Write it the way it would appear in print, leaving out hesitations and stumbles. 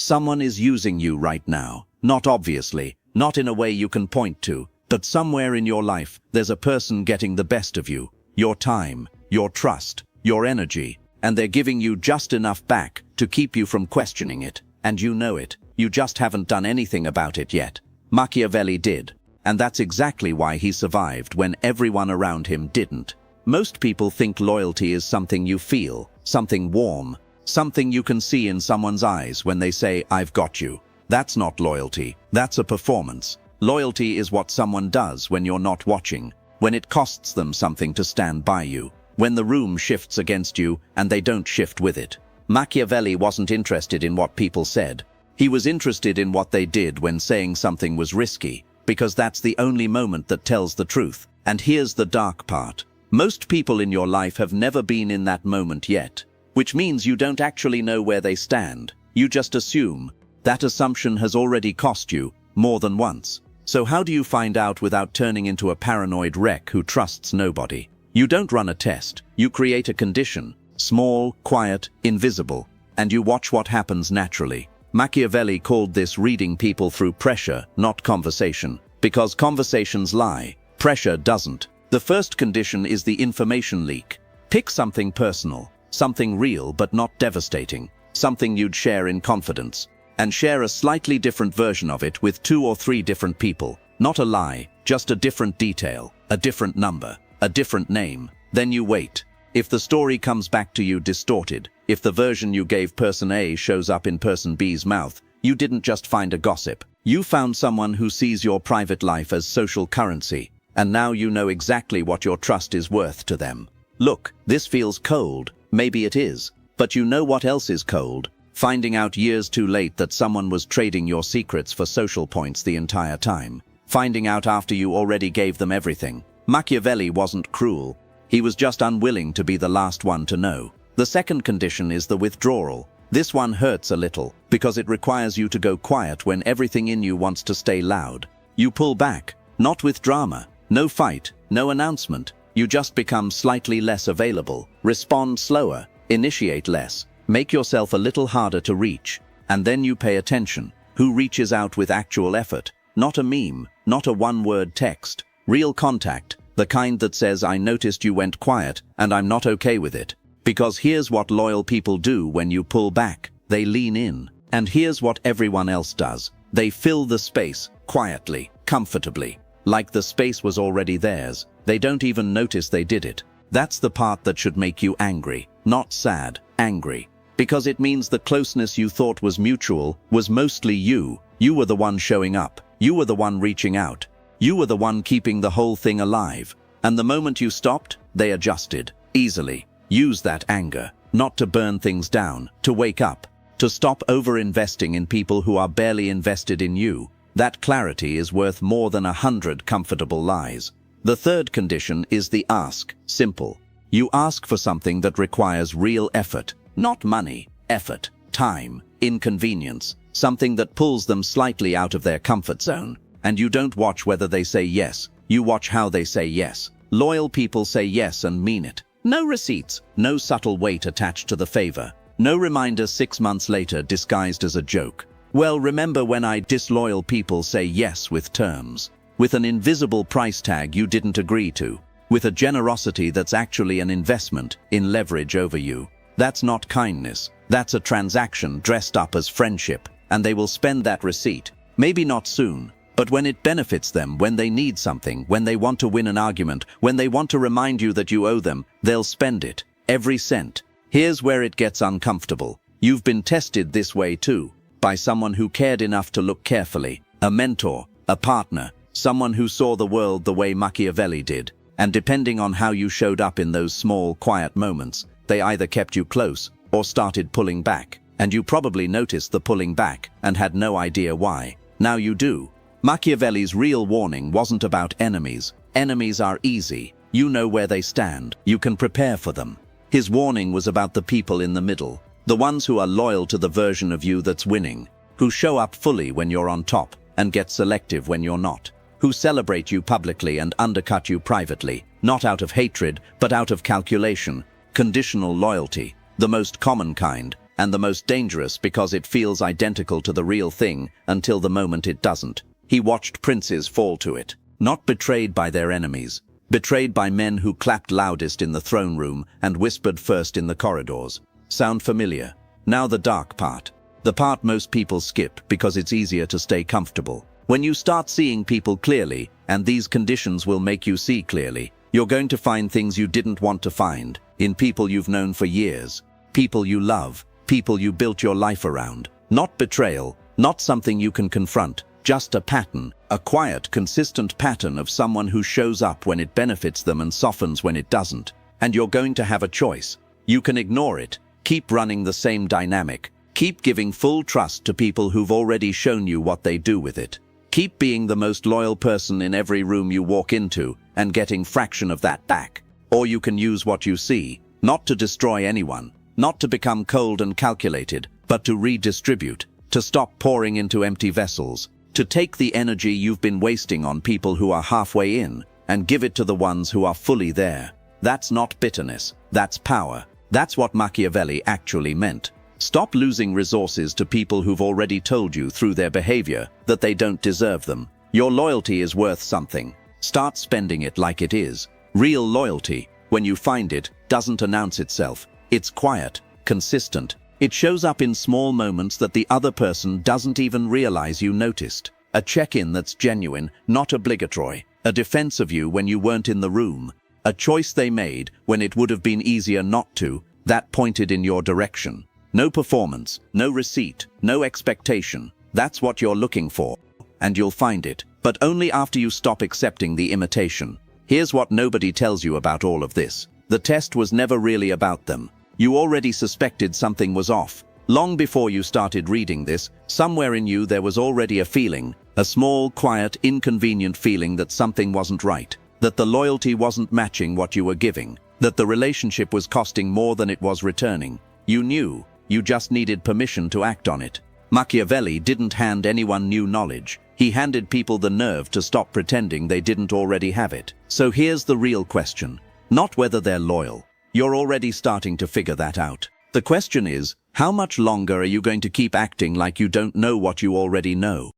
Someone is using you right now. Not obviously, not in a way you can point to, but somewhere in your life, there's a person getting the best of you. Your time, your trust, your energy, and they're giving you just enough back to keep you from questioning it. And you know it. You just haven't done anything about it yet. Machiavelli did. And that's exactly why he survived when everyone around him didn't. Most people think loyalty is something you feel, something warm, something you can see in someone's eyes when they say, "I've got you." That's not loyalty. That's a performance. Loyalty is what someone does when you're not watching, when it costs them something to stand by you, when the room shifts against you and they don't shift with it. Machiavelli wasn't interested in what people said. He was interested in what they did when saying something was risky, because that's the only moment that tells the truth. And here's the dark part. Most people in your life have never been in that moment yet, which means you don't actually know where they stand. You just assume. That assumption has already cost you, more than once. So how do you find out without turning into a paranoid wreck who trusts nobody? You don't run a test. You create a condition. Small, quiet, invisible. And you watch what happens naturally. Machiavelli called this reading people through pressure, not conversation. Because conversations lie. Pressure doesn't. The first condition is the information leak. Pick something personal. Something real but not devastating. Something you'd share in confidence. And share a slightly different version of it with 2 or 3 different people. Not a lie, just a different detail, a different number, a different name. Then you wait. If the story comes back to you distorted, if the version you gave person A shows up in person B's mouth, you didn't just find a gossip. You found someone who sees your private life as social currency, and now you know exactly what your trust is worth to them. Look, this feels cold. Maybe it is. But you know what else is cold? Finding out years too late that someone was trading your secrets for social points the entire time. Finding out after you already gave them everything. Machiavelli wasn't cruel. He was just unwilling to be the last one to know. The second condition is the withdrawal. This one hurts a little, because it requires you to go quiet when everything in you wants to stay loud. You pull back, not with drama, no fight, no announcement. You just become slightly less available, respond slower, initiate less, make yourself a little harder to reach, and then you pay attention. Who reaches out with actual effort? Not a meme, not a one-word text. Real contact, the kind that says, "I noticed you went quiet, and I'm not okay with it." Because here's what loyal people do when you pull back. They lean in. And here's what everyone else does. They fill the space, quietly, comfortably, like the space was already theirs. They don't even notice they did it. That's the part that should make you angry, not sad, angry. Because it means the closeness you thought was mutual was mostly you. You were the one showing up. You were the one reaching out. You were the one keeping the whole thing alive. And the moment you stopped, they adjusted. Easily. Use that anger, not to burn things down, to wake up, to stop over-investing in people who are barely invested in you. That clarity is worth more than 100 comfortable lies. The third condition is the ask. Simple. You ask for something that requires real effort. Not money, effort, time, inconvenience. Something that pulls them slightly out of their comfort zone. And you don't watch whether they say yes. You watch how they say yes. Loyal people say yes and mean it. No receipts, no subtle weight attached to the favor. No reminder 6 months later disguised as a joke. Well, remember when disloyal people say yes with terms. With an invisible price tag you didn't agree to. With a generosity that's actually an investment in leverage over you. That's not kindness. That's a transaction dressed up as friendship. And they will spend that receipt. Maybe not soon. But when it benefits them, when they need something, when they want to win an argument, when they want to remind you that you owe them, they'll spend it. Every cent. Here's where it gets uncomfortable. You've been tested this way too. By someone who cared enough to look carefully. A mentor, a partner, someone who saw the world the way Machiavelli did. And depending on how you showed up in those small, quiet moments, they either kept you close or started pulling back. And you probably noticed the pulling back and had no idea why. Now you do. Machiavelli's real warning wasn't about enemies. Enemies are easy. You know where they stand. You can prepare for them. His warning was about the people in the middle. The ones who are loyal to the version of you that's winning. Who show up fully when you're on top and get selective when you're not. Who celebrate you publicly and undercut you privately. Not out of hatred, but out of calculation. Conditional loyalty. The most common kind. and the most dangerous because it feels identical to the real thing until the moment it doesn't. He watched princes fall to it, not betrayed by their enemies, betrayed by men who clapped loudest in the throne room and whispered first in the corridors. Sound familiar? Now the dark part. The part most people skip because it's easier to stay comfortable. When you start seeing people clearly, and these conditions will make you see clearly, you're going to find things you didn't want to find in people you've known for years, people you love, people you built your life around. Not betrayal, not something you can confront, just a pattern, a quiet, consistent pattern of someone who shows up when it benefits them and softens when it doesn't. And you're going to have a choice. You can ignore it, keep running the same dynamic, keep giving full trust to people who've already shown you what they do with it. Keep being the most loyal person in every room you walk into and getting fraction of that back. Or you can use what you see, not to destroy anyone, not to become cold and calculated, but to redistribute, to stop pouring into empty vessels, to take the energy you've been wasting on people who are halfway in and give it to the ones who are fully there. That's not bitterness, that's power. That's what Machiavelli actually meant. Stop losing resources to people who've already told you through their behavior that they don't deserve them. Your loyalty is worth something. Start spending it like it is. Real loyalty, when you find it, doesn't announce itself. It's quiet, consistent. It shows up in small moments that the other person doesn't even realize you noticed. A check-in that's genuine, not obligatory. A defense of you when you weren't in the room. A choice they made when it would have been easier not to, that pointed in your direction. No performance, no receipt, no expectation. That's what you're looking for. And you'll find it, but only after you stop accepting the imitation. Here's what nobody tells you about all of this. The test was never really about them. You already suspected something was off. Long before you started reading this, somewhere in you there was already a feeling, a small, quiet, inconvenient feeling that something wasn't right, that the loyalty wasn't matching what you were giving, that the relationship was costing more than it was returning. You knew. You just needed permission to act on it. Machiavelli didn't hand anyone new knowledge. He handed people the nerve to stop pretending they didn't already have it. So here's the real question. Not whether they're loyal. You're already starting to figure that out. The question is, how much longer are you going to keep acting like you don't know what you already know?